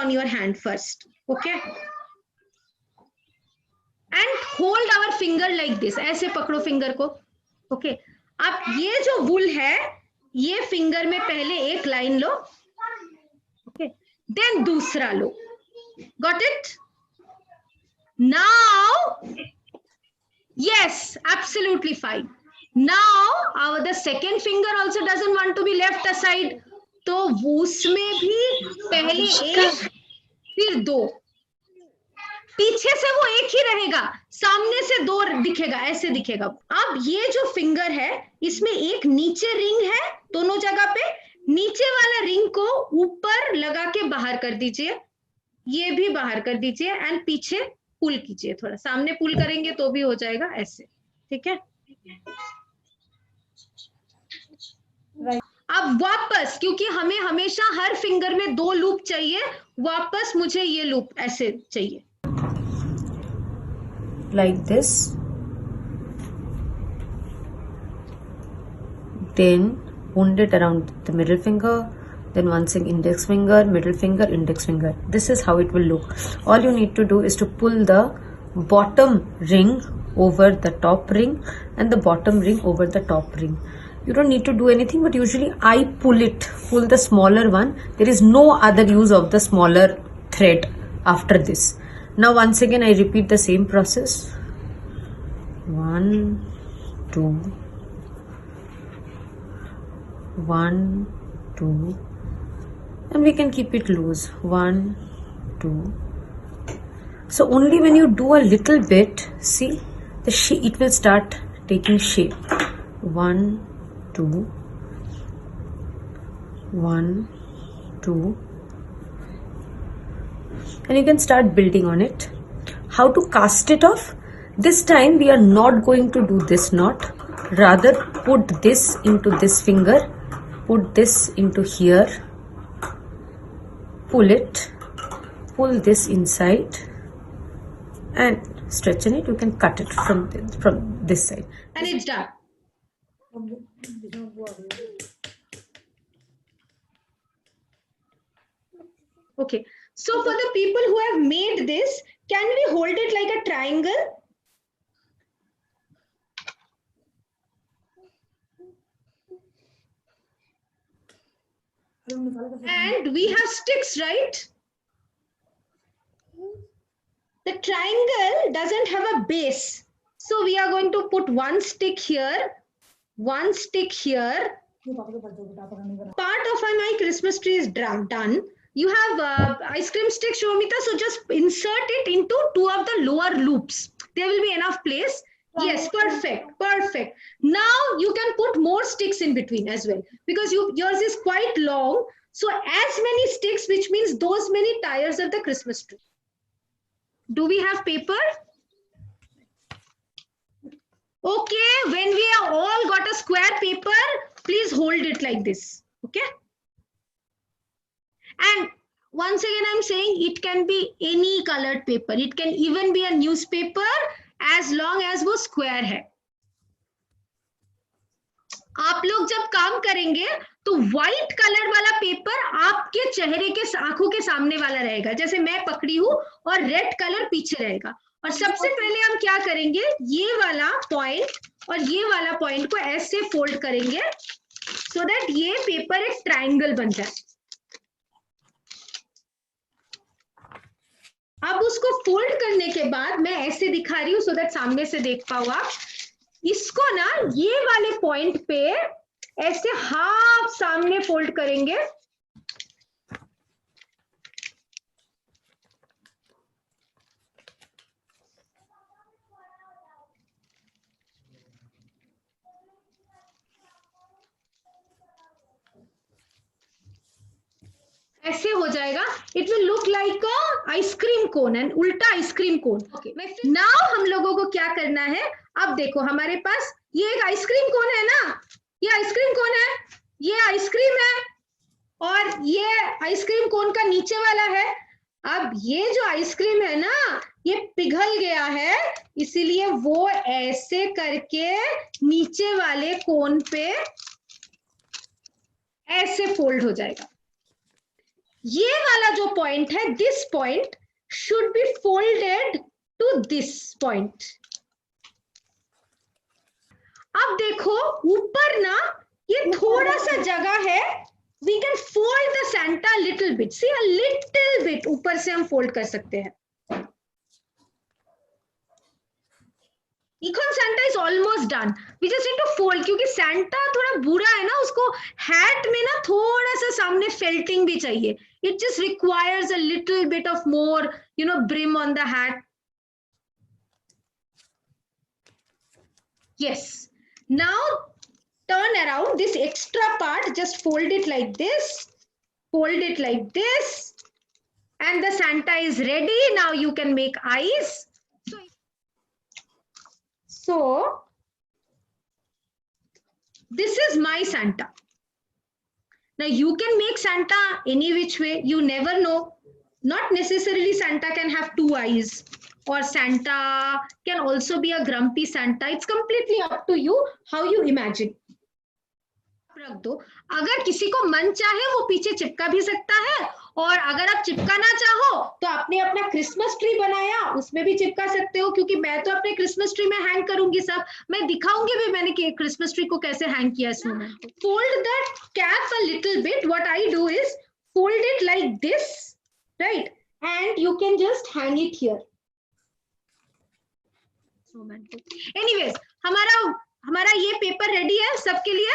on your hand first. Okay, and hold our finger like this. ऐसे पकड़ो finger को. Okay, अब ये जो wool है, ये फिंगर में पहले एक लाइन लो. Okay, then दूसरा लो. Got it? Now, yes, absolutely fine. Now the second finger also doesn't want to be left aside. तो उसमें भी पहले एक फिर दो. पीछे से वो एक ही रहेगा, सामने से दो दिखेगा, ऐसे दिखेगा. अब ये जो फिंगर है इसमें एक नीचे रिंग है दोनों जगह पे. नीचे वाला रिंग को ऊपर लगा के बाहर कर दीजिए, ये भी बाहर कर दीजिए एंड पीछे पुल कीजिए. थोड़ा सामने पुल करेंगे तो भी हो जाएगा ऐसे. ठीक है. अब वापस, क्योंकि हमें हमेशा हर फिंगर में 2 लूप चाहिए, वापस मुझे ये लूप ऐसे चाहिए. Like this. Then wound it around the middle finger. Then once again index finger, middle finger, index finger. This is how it will look. All you need to do is to pull the bottom ring over the top ring and the bottom ring over the top ring. You don't need to do anything, but usually I pull the smaller one. There is no other use of the smaller thread after this. Now once again I repeat the same process. 1, 2, 1, 2, and we can keep it loose. 1, 2. So only when you do a little bit, see it will start taking shape. 1, 2, 1, 2, and you can start building on it. How to cast it off? This time we are not going to do this knot. Rather put this into this finger, put this into here, pull it, pull this inside and stretch in it. You can cut it from this side. And it's done. Okay, so for the people who have made this, can we hold it like a triangle? And we have sticks, right? The triangle doesn't have a base. So we are going to put one stick here, one stick here. Part of my Christmas tree is done. You have ice cream stick, Shomita, so just insert it into 2 of the lower loops. There will be enough place. Yes, perfect, perfect. Now you can put more sticks in between as well, because yours is quite long. So as many sticks, which means those many tires of the Christmas tree. Do we have paper? Okay, when we have all got a square paper, please hold it like this. Okay. And once again, I'm saying it can be any colored paper. It can even be a newspaper as long as वो square है. आप लोग जब काम करेंगे तो white colour वाला paper आपके चेहरे के आंखों के सामने वाला रहेगा, जैसे मैं पकड़ी हूं, और रेड कलर पीछे रहेगा. और सबसे पहले हम क्या करेंगे, ये वाला पॉइंट और ये वाला पॉइंट को ऐसे फोल्ड करेंगे सो दैट ये पेपर एक ट्रायंगल बन जाए. अब उसको फोल्ड करने के बाद मैं ऐसे दिखा रही हूँ सो दैट सामने से देख पाओ आप. इसको ना ये वाले पॉइंट पे ऐसे हाफ सामने फोल्ड करेंगे. ऐसे हो जाएगा. It will look like a ice cream cone and उल्टा आइसक्रीम कोन. ओके, नाउ हम लोगों को क्या करना है, अब देखो हमारे पास ये एक आइसक्रीम कोन है ना, ये आइसक्रीम कोन है, ये आइसक्रीम है और ये आइसक्रीम कोन का नीचे वाला है. अब ये जो आइसक्रीम है ना, ये पिघल गया है, इसीलिए वो ऐसे करके नीचे वाले कोन पे ऐसे फोल्ड हो जाएगा. ये वाला जो पॉइंट है, this point should be folded to this point. अब देखो ऊपर ना ये थोड़ा सा जगह है, we can fold the Santa little bit, see a little bit ऊपर से हम फोल्ड कर सकते हैं। Icon Santa is almost done, we just need to fold, क्योंकि सैंटा थोड़ा बुरा है ना, उसको हैट में ना थोड़ा सा सामने फेल्टिंग भी चाहिए, it just requires a little bit of more brim on the hat. yes, now turn around this extra part, just fold it like this, fold it like this, and the Santa is ready. Now you can make eyes. So this is my Santa. Now you can make Santa any which way, you never know, not necessarily Santa can have two eyes, or Santa can also be a grumpy Santa. It's completely up to you how you imagine. रख दो, अगर किसी को मन चाहे वो पीछे चिपका भी सकता है, और अगर आप चिपकाना चाहो तो आपने अपना क्रिसमस ट्री बनाया उसमें भी चिपका सकते हो, क्योंकि मैं तो अपने क्रिसमस ट्री में हैंग करूंगी सब, मैं दिखाऊंगी भी मैंने क्रिसमस ट्री को कैसे हैंग किया स्नोमैन को। Fold that cap a little bit, what I do is fold it like this, right, and you can just hang it here. Anyways हमारा ये पेपर रेडी है सबके लिए।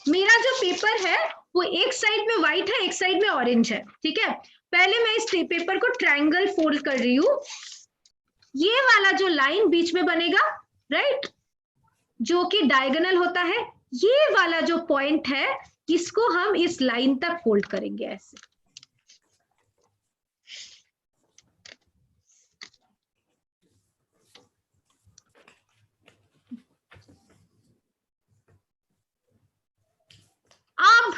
मेरा जो पेपर है वो एक साइड में व्हाइट है, एक साइड में ऑरेंज है, ठीक है। पहले मैं इस पेपर को ट्रायंगल फोल्ड कर रही हूँ, ये वाला जो लाइन बीच में बनेगा, राइट, जो कि डायगोनल होता है, ये वाला जो पॉइंट है इसको हम इस लाइन तक फोल्ड करेंगे ऐसे। अब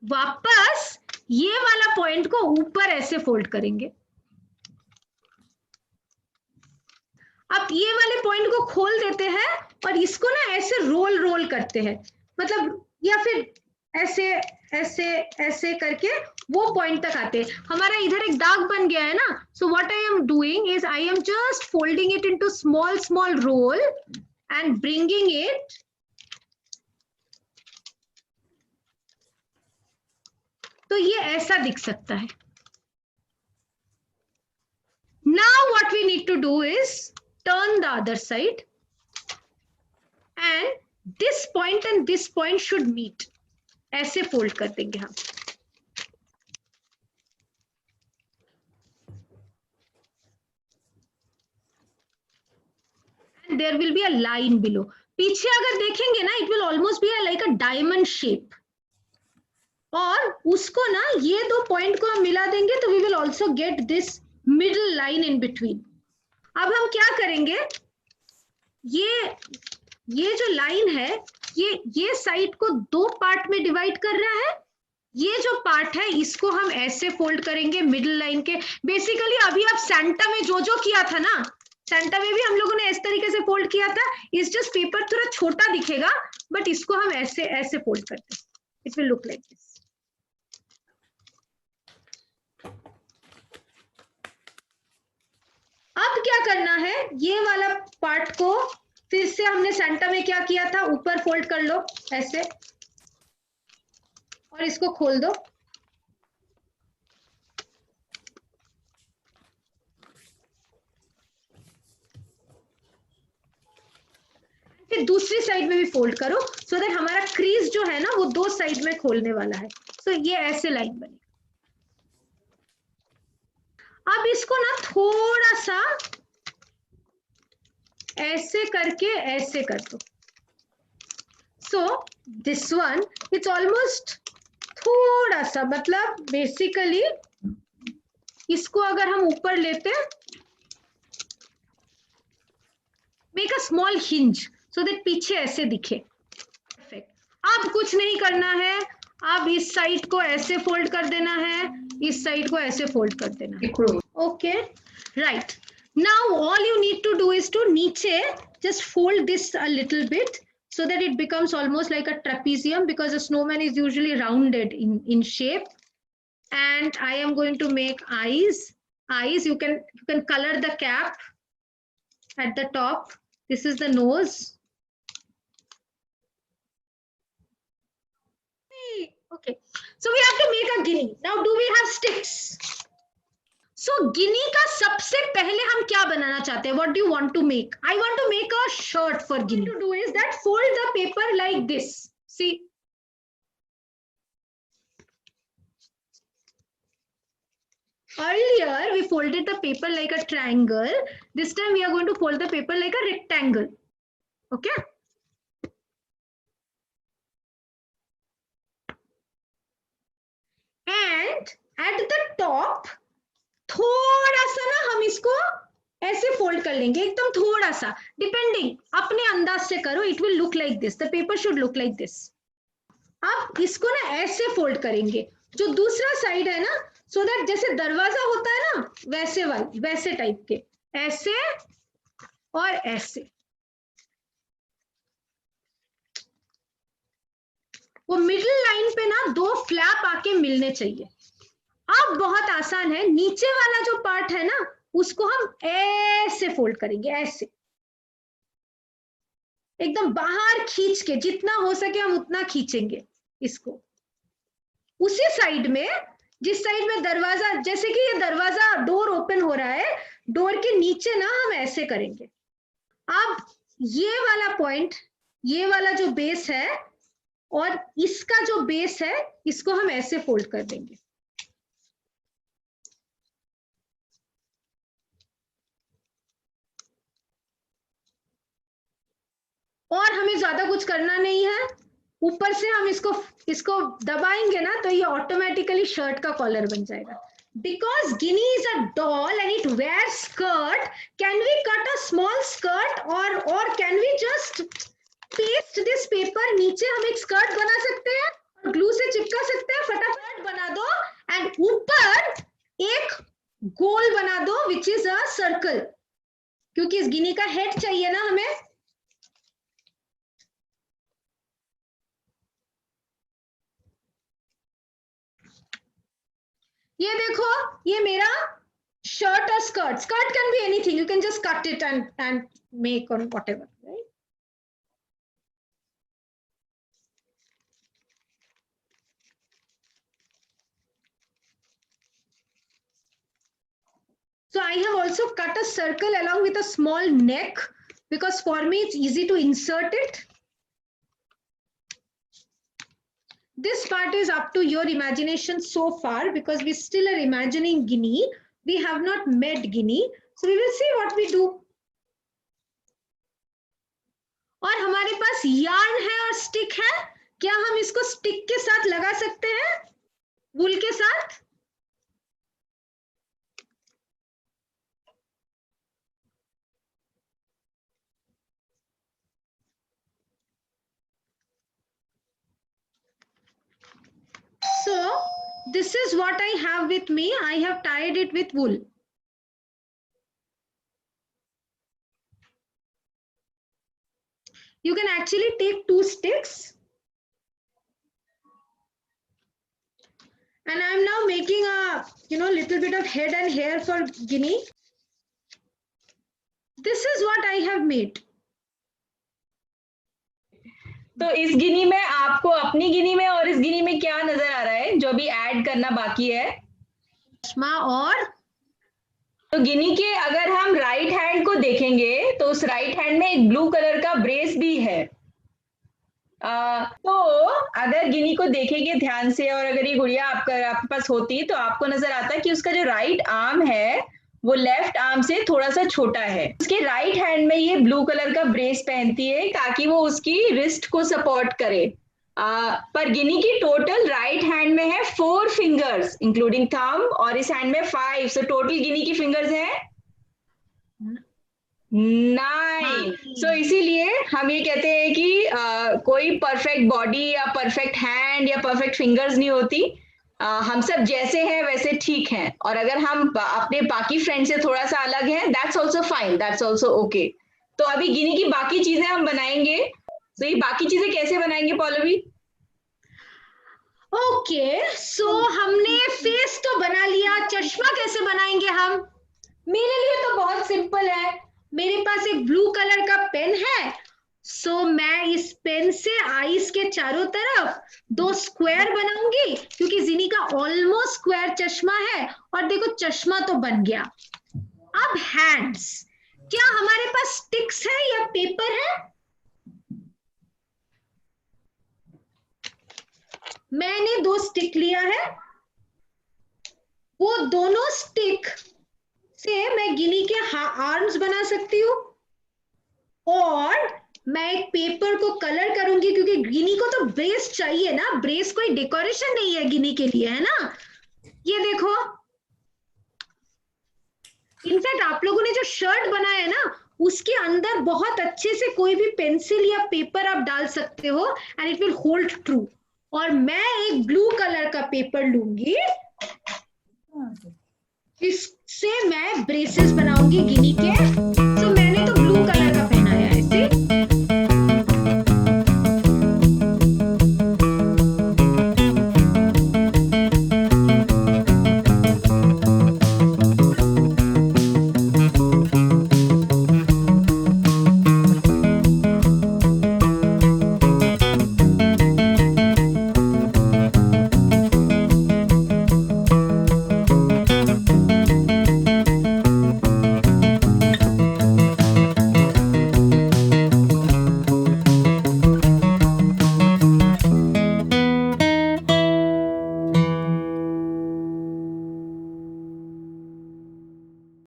वापस ये वाला पॉइंट को ऊपर ऐसे फोल्ड करेंगे। अब ये वाले पॉइंट को खोल देते हैं और इसको ना ऐसे रोल रोल करते हैं, मतलब या फिर ऐसे ऐसे ऐसे करके वो पॉइंट तक आते हैं। हमारा इधर एक दाग बन गया है ना, so what I am doing is I am just folding it into small small roll and bringing it तो ये ऐसा दिख सकता है। Now what we need to do is turn the other side, and this point and this point should meet. ऐसे fold कर देंगे हम। And there will be a line below. पीछे अगर देखेंगे ना, it will almost be like a diamond shape. और उसको ना ये दो पॉइंट को हम मिला देंगे तो we will also get this middle line in between. अब हम क्या करेंगे, ये जो लाइन है ये साइड को दो पार्ट में डिवाइड कर रहा है, ये जो पार्ट है इसको हम ऐसे फोल्ड करेंगे मिडिल लाइन के। बेसिकली अभी आप सैंटा में जो किया था ना, सैंटा में भी हम लोगों ने इस तरीके से फोल्ड किया था, इस जस्ट पेपर थोड़ा छोटा दिखेगा, बट इसको हम ऐसे ऐसे फोल्ड करते हैं, it will look like this. अब क्या करना है, ये वाला पार्ट को फिर से हमने सेंटर में क्या किया था, ऊपर फोल्ड कर लो ऐसे और इसको खोल दो। फिर दूसरी साइड में भी फोल्ड करो सो दैट हमारा क्रीज जो है ना वो दो साइड में खोलने वाला है। सो ये ऐसे लाइन बनेगी। अब इसको ना थोड़ा सा ऐसे करके ऐसे कर दो। So this one it's almost थोड़ा सा, मतलब बेसिकली इसको अगर हम ऊपर लेते हैं, make a small hinge so that पीछे ऐसे दिखे। परफेक्ट। अब कुछ नहीं करना है, अब इस साइड को ऐसे फोल्ड कर देना है, इस साइड को ऐसे फोल्ड कर देना है। Okay, right. Now all you need to do is to नीचे just fold this a little bit so that it becomes almost like a trapezium, because a snowman is usually rounded in shape. and I am going to make eyes. You can color the cap at the top. This is the nose. Okay, so we have to make a guinea. Now do we have sticks? So guinea का सबसे पहले हम क्या बनाना चाहते हैं? What do you want to make? I want to make a shirt for guinea. What to do is that fold the paper like this. See. Earlier we folded the paper like a triangle. This time we are going to fold the paper like a rectangle. Okay. And at the top थोड़ा सा ना हम इसको ऐसे fold कर लेंगे, एकदम थोड़ा सा, डिपेंडिंग, अपने अंदाज से करो. It will look like this. The paper should look like this. अब इसको ना ऐसे फोल्ड करेंगे, जो दूसरा साइड है ना, सो दैट जैसे दरवाजा होता है ना वैसे टाइप के, ऐसे और ऐसे. वो मिडिल लाइन पे ना 2 फ्लैप आके मिलने चाहिए. अब बहुत आसान है, नीचे वाला जो पार्ट है ना उसको हम ऐसे फोल्ड करेंगे, ऐसे एकदम बाहर खींच के, जितना हो सके हम उतना खींचेंगे इसको. उसी साइड में, जिस साइड में दरवाजा, जैसे कि ये दरवाजा, डोर ओपन हो रहा है, डोर के नीचे ना हम ऐसे करेंगे. अब ये वाला पॉइंट, ये वाला जो बेस है और इसका जो बेस है, इसको हम ऐसे फोल्ड कर देंगे. और हमें ज्यादा कुछ करना नहीं है. ऊपर से हम इसको दबाएंगे ना तो ये ऑटोमेटिकली शर्ट का कॉलर बन जाएगा. Because Guinea is a doll and it wears skirt, can we cut a small skirt or can we just paste this paper? नीचे हम एक स्कर्ट बना सकते हैं और ग्लू से चिपका सकते हैं. फटाफट बना दो एंड ऊपर एक गोल बना दो which is a circle, क्योंकि इस गिनी का हेड चाहिए ना हमें. ये देखो, ये मेरा शर्ट और skirt. Skirt can be anything, you can just cut it and make or whatever, right? So I have also cut a circle along with a small neck because for me it's easy to insert it. This part is up to your imagination so far because we still are imagining Guinea. We have not met Guinea. So we will see what we do. और हमारे पास yarn है और stick है. क्या हम इसको stick के साथ लगा सकते हैं? wool के साथ? So this is what I have with me. I have tied it with wool. You can actually take 2 sticks. And I am now making a, little bit of head and hair for Guinea. This is what I have made. तो इस गिनी में आपको, अपनी गिनी में और इस गिनी में क्या नजर आ रहा है जो भी ऐड करना बाकी है? और तो गिनी के अगर हम राइट हैंड को देखेंगे तो उस राइट हैंड में एक ब्लू कलर का ब्रेस भी है. तो अगर गिनी को देखेंगे ध्यान से और अगर ये गुड़िया आपके पास होती तो आपको नजर आता है कि उसका जो राइट आर्म है वो लेफ्ट आर्म से थोड़ा सा छोटा है. उसके राइट हैंड में ये ब्लू कलर का ब्रेस पहनती है ताकि वो उसकी रिस्ट को सपोर्ट करे. पर गिनी की टोटल राइट हैंड में है 4 फिंगर्स इंक्लूडिंग थंब और इस हैंड में 5. सो टोटल गिनी की फिंगर्स है 9. सो इसीलिए हम ये कहते हैं कि कोई परफेक्ट बॉडी या परफेक्ट हैंड या परफेक्ट फिंगर्स नहीं होती. हम सब जैसे हैं वैसे ठीक हैं और अगर हम अपने बाकी फ्रेंड से थोड़ा सा अलग हैं that's also fine, that's also okay. तो अभी गिनी की बाकी चीजें हम बनाएंगे. तो ये बाकी चीजें कैसे बनाएंगे पौलवी? ओके, सो हमने फेस तो बना लिया, चश्मा कैसे बनाएंगे हम? मेरे लिए तो बहुत सिंपल है, मेरे पास एक ब्लू कलर का पेन है, सो मैं इस पेन से आईज के चारों तरफ 2 स्क्वायर बनाऊंगी, क्योंकि जिनी का ऑलमोस्ट स्क्वायर चश्मा है, और देखो चश्मा तो बन गया। अब हैंड्स, क्या हमारे पास स्टिक्स है या पेपर है? मैंने 2 स्टिक लिया है, वो दोनों स्टिक से मैं गिनी के आर्म्स बना सकती हूँ, और मैं एक पेपर को कलर करूंगी, क्योंकि गिनी को तो ब्रेस चाहिए ना, ब्रेस कोई डेकोरेशन नहीं है गिनी के लिए, है ना। ये देखो, इनफैक्ट आप लोगों ने जो शर्ट बनाया है ना, उसके अंदर बहुत अच्छे से कोई भी पेंसिल या पेपर आप डाल सकते हो, and it will hold true. और मैं एक ब्लू कलर का पेपर लूंगी, इससे मैं ब्रेसेस बनाऊंगी गिनी के